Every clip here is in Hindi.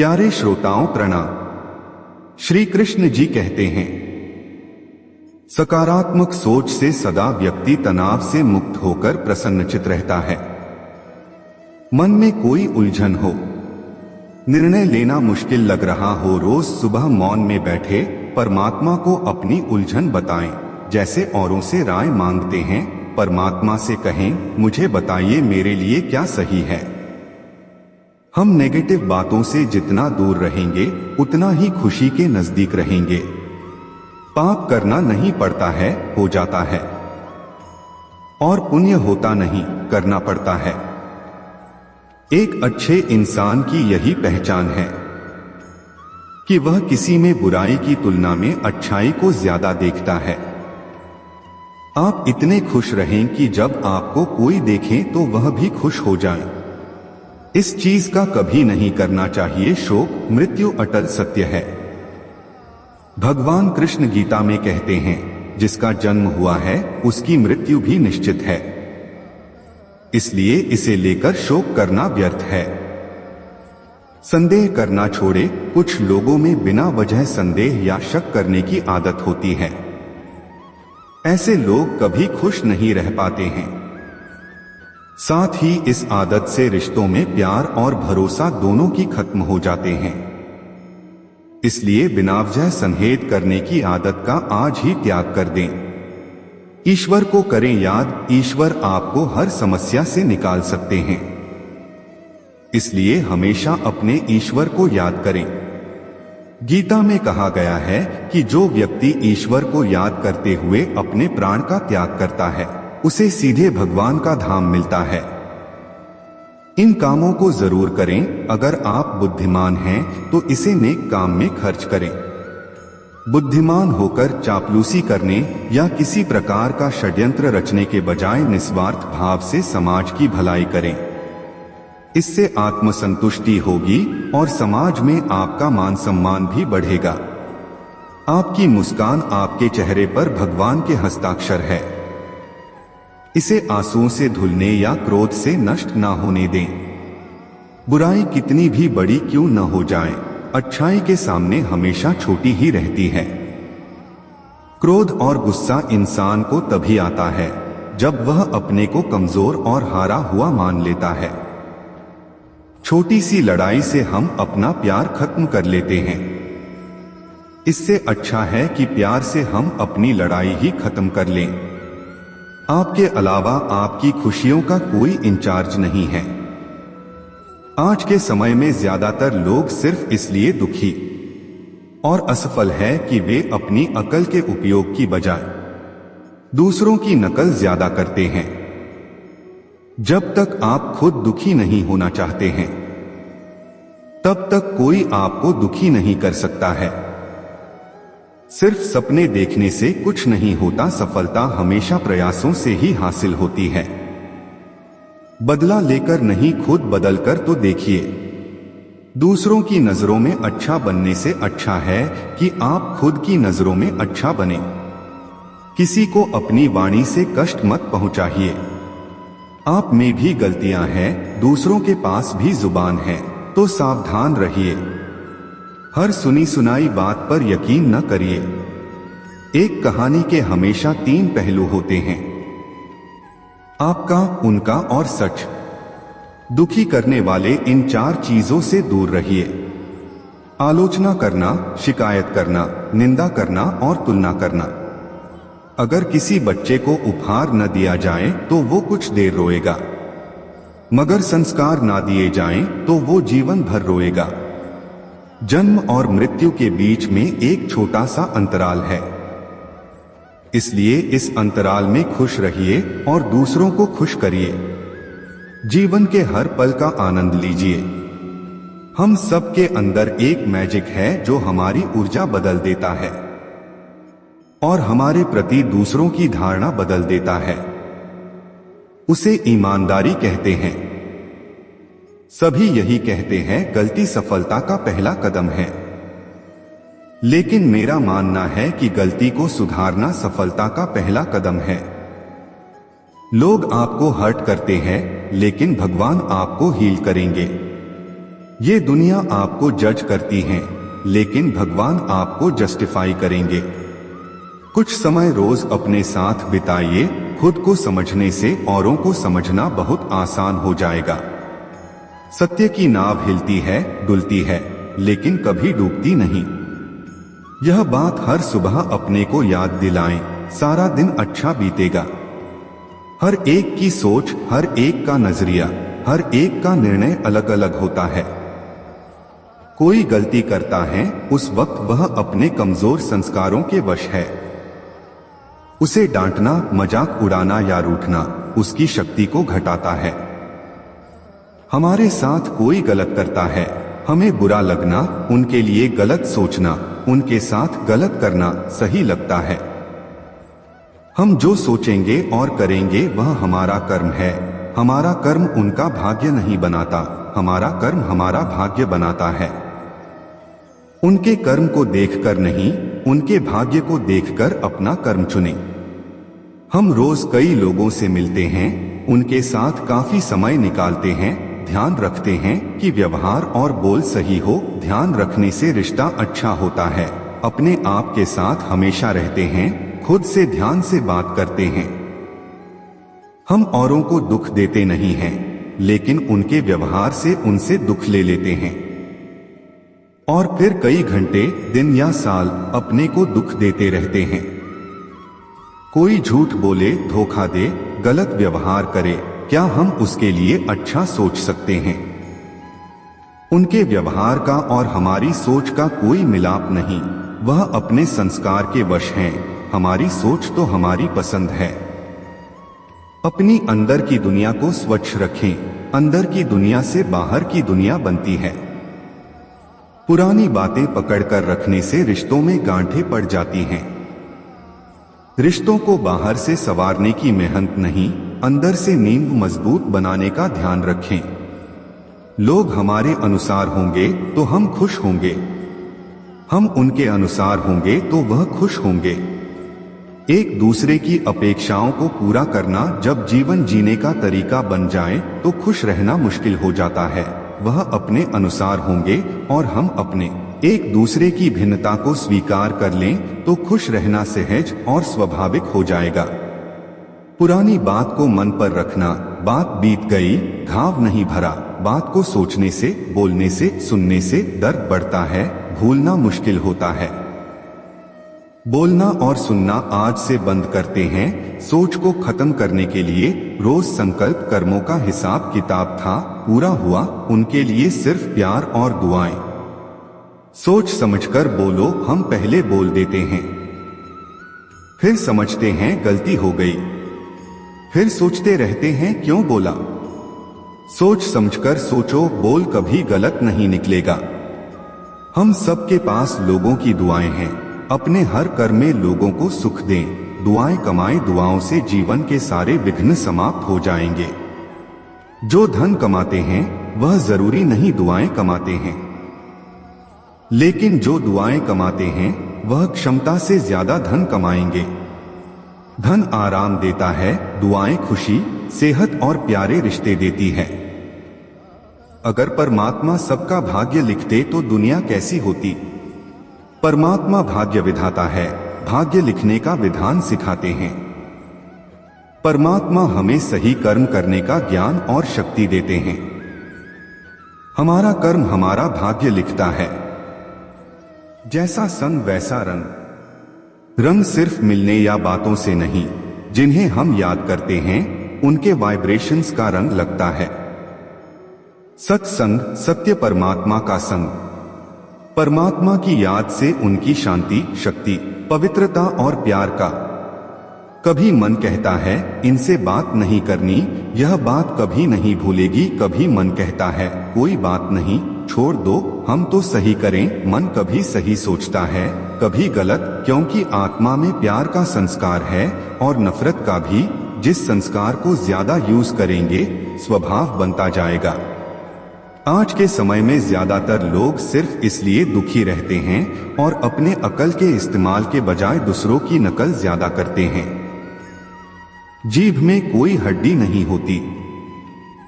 प्यारे श्रोताओं प्रणाम। श्री कृष्ण जी कहते हैं, सकारात्मक सोच से सदा व्यक्ति तनाव से मुक्त होकर प्रसन्नचित रहता है। मन में कोई उलझन हो, निर्णय लेना मुश्किल लग रहा हो, रोज सुबह मौन में बैठे परमात्मा को अपनी उलझन बताएं। जैसे औरों से राय मांगते हैं, परमात्मा से कहें, मुझे बताइए मेरे लिए क्या सही है। हम नेगेटिव बातों से जितना दूर रहेंगे उतना ही खुशी के नजदीक रहेंगे। पाप करना नहीं पड़ता है, हो जाता है, और पुण्य होता नहीं, करना पड़ता है। एक अच्छे इंसान की यही पहचान है कि वह किसी में बुराई की तुलना में अच्छाई को ज्यादा देखता है। आप इतने खुश रहें कि जब आपको कोई देखे तो वह भी खुश हो जाए। इस चीज का कभी नहीं करना चाहिए शोक, मृत्यु अटल सत्य है। भगवान कृष्ण गीता में कहते हैं, जिसका जन्म हुआ है उसकी मृत्यु भी निश्चित है, इसलिए इसे लेकर शोक करना व्यर्थ है। संदेह करना छोड़े। कुछ लोगों में बिना वजह संदेह या शक करने की आदत होती है। ऐसे लोग कभी खुश नहीं रह पाते हैं। साथ ही इस आदत से रिश्तों में प्यार और भरोसा दोनों की खत्म हो जाते हैं। इसलिए बिना वजह संदेह करने की आदत का आज ही त्याग कर दें। ईश्वर को करें याद, ईश्वर आपको हर समस्या से निकाल सकते हैं। इसलिए हमेशा अपने ईश्वर को याद करें। गीता में कहा गया है कि जो व्यक्ति ईश्वर को याद करते हुए अपने प्राण का त्याग करता है, उसे सीधे भगवान का धाम मिलता है। इन कामों को जरूर करें। अगर आप बुद्धिमान हैं तो इसे नेक काम में खर्च करें। बुद्धिमान होकर चापलूसी करने या किसी प्रकार का षड्यंत्र रचने के बजाय निस्वार्थ भाव से समाज की भलाई करें। इससे आत्मसंतुष्टि होगी और समाज में आपका मान सम्मान भी बढ़ेगा। आपकी मुस्कान आपके चेहरे पर भगवान के हस्ताक्षर है। इसे आंसुओं से धुलने या क्रोध से नष्ट ना होने दें। बुराई कितनी भी बड़ी क्यों न हो जाए, अच्छाई के सामने हमेशा छोटी ही रहती है। क्रोध और गुस्सा इंसान को तभी आता है जब वह अपने को कमजोर और हारा हुआ मान लेता है। छोटी सी लड़ाई से हम अपना प्यार खत्म कर लेते हैं। इससे अच्छा है कि प्यार से हम अपनी लड़ाई ही खत्म कर लें। आपके अलावा आपकी खुशियों का कोई इंचार्ज नहीं है। आज के समय में ज्यादातर लोग सिर्फ इसलिए दुखी और असफल है कि वे अपनी अकल के उपयोग की बजाय दूसरों की नकल ज्यादा करते हैं। जब तक आप खुद दुखी नहीं होना चाहते हैं, तब तक कोई आपको दुखी नहीं कर सकता है। सिर्फ सपने देखने से कुछ नहीं होता, सफलता हमेशा प्रयासों से ही हासिल होती है। बदला लेकर नहीं, खुद बदलकर तो देखिए। दूसरों की नजरों में अच्छा बनने से अच्छा है कि आप खुद की नजरों में अच्छा बने। किसी को अपनी वाणी से कष्ट मत पहुंचाइए। आप में भी गलतियां हैं, दूसरों के पास भी जुबान है, तो सावधान रहिए। हर सुनी सुनाई बात पर यकीन न करिए। एक कहानी के हमेशा 3 पहलू होते हैं, आपका, उनका और सच। दुखी करने वाले इन 4 चीजों से दूर रहिए। आलोचना करना, शिकायत करना, निंदा करना और तुलना करना। अगर किसी बच्चे को उपहार न दिया जाए तो वो कुछ देर रोएगा, मगर संस्कार ना दिए जाएं तो वो जीवन भर रोएगा। जन्म और मृत्यु के बीच में एक छोटा सा अंतराल है, इसलिए इस अंतराल में खुश रहिए और दूसरों को खुश करिए। जीवन के हर पल का आनंद लीजिए। हम सब के अंदर एक मैजिक है जो हमारी ऊर्जा बदल देता है और हमारे प्रति दूसरों की धारणा बदल देता है। उसे ईमानदारी कहते हैं। सभी यही कहते हैं गलती सफलता का पहला कदम है, लेकिन मेरा मानना है कि गलती को सुधारना सफलता का पहला कदम है। लोग आपको हर्ट करते हैं, लेकिन भगवान आपको हील करेंगे। ये दुनिया आपको जज करती है, लेकिन भगवान आपको जस्टिफाई करेंगे। कुछ समय रोज अपने साथ बिताइए, खुद को समझने से औरों को समझना बहुत आसान हो जाएगा। सत्य की नाव हिलती है, डुलती है, लेकिन कभी डूबती नहीं। यह बात हर सुबह अपने को याद दिलाएं, सारा दिन अच्छा बीतेगा। हर एक की सोच, हर एक का नजरिया, हर एक का निर्णय अलग अलग होता है। कोई गलती करता है, उस वक्त वह अपने कमजोर संस्कारों के वश है। उसे डांटना, मजाक उड़ाना या रूठना उसकी शक्ति को घटाता है। हमारे साथ कोई गलत करता है, हमें बुरा लगना, उनके लिए गलत सोचना, उनके साथ गलत करना सही लगता है। हम जो सोचेंगे और करेंगे वह हमारा कर्म है। हमारा कर्म उनका भाग्य नहीं बनाता, हमारा कर्म हमारा भाग्य बनाता है। उनके कर्म को देखकर नहीं, उनके भाग्य को देखकर अपना कर्म चुनें। हम रोज कई लोगों से मिलते हैं, उनके साथ काफी समय निकालते हैं, ध्यान रखते हैं कि व्यवहार और बोल सही हो। ध्यान रखने से रिश्ता अच्छा होता है। अपने आप के साथ हमेशा रहते हैं, खुद से ध्यान से बात करते हैं। हम औरों को दुख देते नहीं हैं, लेकिन उनके व्यवहार से उनसे दुख ले लेते हैं और फिर कई घंटे, दिन या साल अपने को दुख देते रहते हैं। कोई झूठ बोले, धोखा दे, गलत व्यवहार करे, क्या हम उसके लिए अच्छा सोच सकते हैं? उनके व्यवहार का और हमारी सोच का कोई मिलाप नहीं। वह अपने संस्कार के वश हैं। हमारी सोच तो हमारी पसंद है। अपनी अंदर की दुनिया को स्वच्छ रखें। अंदर की दुनिया से बाहर की दुनिया बनती है। पुरानी बातें पकड़कर रखने से रिश्तों में गांठें पड़ जाती हैं। रिश्तों को बाहर से संवारने की मेहनत नहीं, अंदर से नींव मजबूत बनाने का ध्यान रखें। लोग हमारे अनुसार होंगे तो हम खुश होंगे, हम उनके अनुसार होंगे तो वह खुश होंगे। एक दूसरे की अपेक्षाओं को पूरा करना जब जीवन जीने का तरीका बन जाए तो खुश रहना मुश्किल हो जाता है। वह अपने अनुसार होंगे और हम अपने। एक दूसरे की भिन्नता को स्वीकार कर लें तो खुश रहना सहज और स्वाभाविक हो जाएगा। पुरानी बात को मन पर रखना, बात बीत गई, घाव नहीं भरा। बात को सोचने से, बोलने से, सुनने से दर्द बढ़ता है, भूलना मुश्किल होता है। बोलना और सुनना आज से बंद करते हैं। सोच को खत्म करने के लिए रोज संकल्प कर्मों का हिसाब किताब था, पूरा हुआ, उनके लिए सिर्फ प्यार और दुआएं। सोच समझकर बोलो। हम पहले बोल देते हैं, फिर समझते हैं गलती हो गई, फिर सोचते रहते हैं क्यों बोला। सोच समझकर सोचो, बोल कभी गलत नहीं निकलेगा। हम सबके पास लोगों की दुआएं हैं। अपने हर कर्म में लोगों को सुख दें। दुआएं कमाएं, दुआओं से जीवन के सारे विघ्न समाप्त हो जाएंगे। जो धन कमाते हैं वह जरूरी नहीं दुआएं कमाते हैं, लेकिन जो दुआएं कमाते हैं वह क्षमता से ज्यादा धन कमाएंगे। धन आराम देता है, दुआएं खुशी, सेहत और प्यारे रिश्ते देती है। अगर परमात्मा सबका भाग्य लिखते तो दुनिया कैसी होती। परमात्मा भाग्य विधाता है, भाग्य लिखने का विधान सिखाते हैं। परमात्मा हमें सही कर्म करने का ज्ञान और शक्ति देते हैं। हमारा कर्म हमारा भाग्य लिखता है। जैसा संग वैसा रंग। रंग सिर्फ मिलने या बातों से नहीं, जिन्हें हम याद करते हैं उनके वाइब्रेशंस का रंग लगता है। सत्संग, सत्य परमात्मा का संग। परमात्मा की याद से उनकी शांति, शक्ति, पवित्रता और प्यार का। कभी मन कहता है इनसे बात नहीं करनी, यह बात कभी नहीं भूलेगी। कभी मन कहता है कोई बात नहीं, छोड़ दो, हम तो सही करें। मन कभी सही सोचता है, कभी गलत, क्योंकि आत्मा में प्यार का संस्कार है और नफरत का भी। जिस संस्कार को ज्यादा यूज करेंगे स्वभाव बनता जाएगा। आज के समय में ज्यादातर लोग सिर्फ इसलिए दुखी रहते हैं और अपने अकल के इस्तेमाल के बजाय दूसरों की नकल ज्यादा करते हैं। जीभ में कोई हड्डी नहीं होती,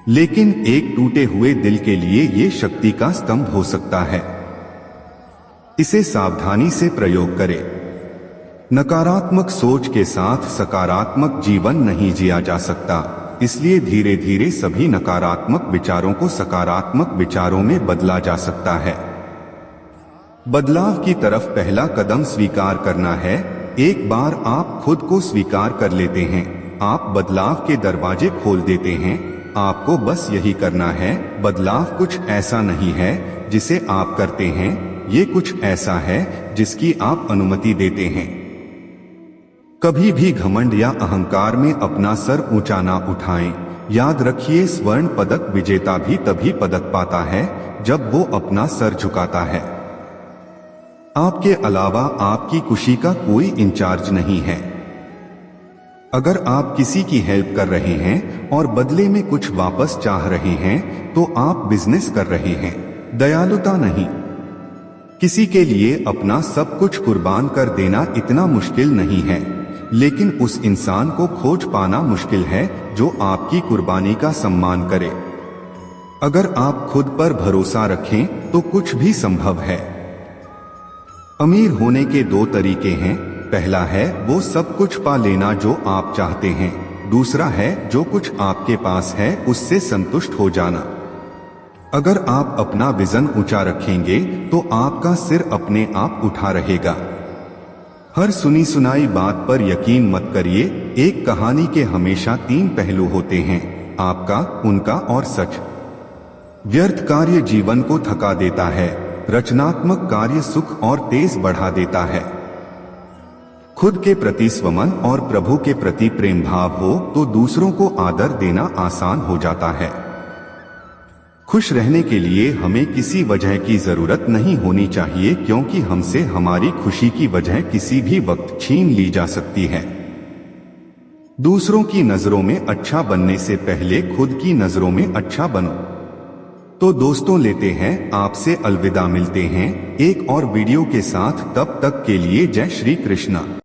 लेकिन एक टूटे हुए दिल के लिए ये शक्ति का स्तंभ हो सकता है। इसे सावधानी से प्रयोग करें। नकारात्मक सोच के साथ सकारात्मक जीवन नहीं जिया जा सकता, इसलिए धीरे धीरे सभी नकारात्मक विचारों को सकारात्मक विचारों में बदला जा सकता है। बदलाव की तरफ पहला कदम स्वीकार करना है। एक बार आप खुद को स्वीकार कर लेते हैं, आप बदलाव के दरवाजे खोल देते हैं। आपको बस यही करना है। बदलाव कुछ ऐसा नहीं है जिसे आप करते हैं, ये कुछ ऐसा है जिसकी आप अनुमति देते हैं। कभी भी घमंड या अहंकार में अपना सर ऊंचा ना उठाएं। याद रखिए, स्वर्ण पदक विजेता भी तभी पदक पाता है जब वो अपना सर झुकाता है। आपके अलावा आपकी खुशी का कोई इंचार्ज नहीं है। अगर आप किसी की हेल्प कर रहे हैं और बदले में कुछ वापस चाह रहे हैं तो आप बिजनेस कर रहे हैं, दयालुता नहीं। किसी के लिए अपना सब कुछ कुर्बान कर देना इतना मुश्किल नहीं है, लेकिन उस इंसान को खोज पाना मुश्किल है जो आपकी कुर्बानी का सम्मान करे। अगर आप खुद पर भरोसा रखें तो कुछ भी संभव है। अमीर होने के दो तरीके हैं। पहला है वो सब कुछ पा लेना जो आप चाहते हैं। दूसरा है जो कुछ आपके पास है उससे संतुष्ट हो जाना। अगर आप अपना विजन ऊंचा रखेंगे तो आपका सिर अपने आप उठा रहेगा। हर सुनी सुनाई बात पर यकीन मत करिए। एक कहानी के हमेशा 3 पहलू होते हैं, आपका, उनका और सच। व्यर्थ कार्य जीवन को थका देता है, रचनात्मक कार्य सुख और तेज बढ़ा देता है। खुद के प्रति स्वमन और प्रभु के प्रति प्रेम भाव हो तो दूसरों को आदर देना आसान हो जाता है। खुश रहने के लिए हमें किसी वजह की जरूरत नहीं होनी चाहिए, क्योंकि हमसे हमारी खुशी की वजह किसी भी वक्त छीन ली जा सकती है। दूसरों की नजरों में अच्छा बनने से पहले खुद की नजरों में अच्छा बनो। तो दोस्तों, लेते हैं आपसे अलविदा। मिलते हैं एक और वीडियो के साथ, तब तक के लिए जय श्री कृष्णा।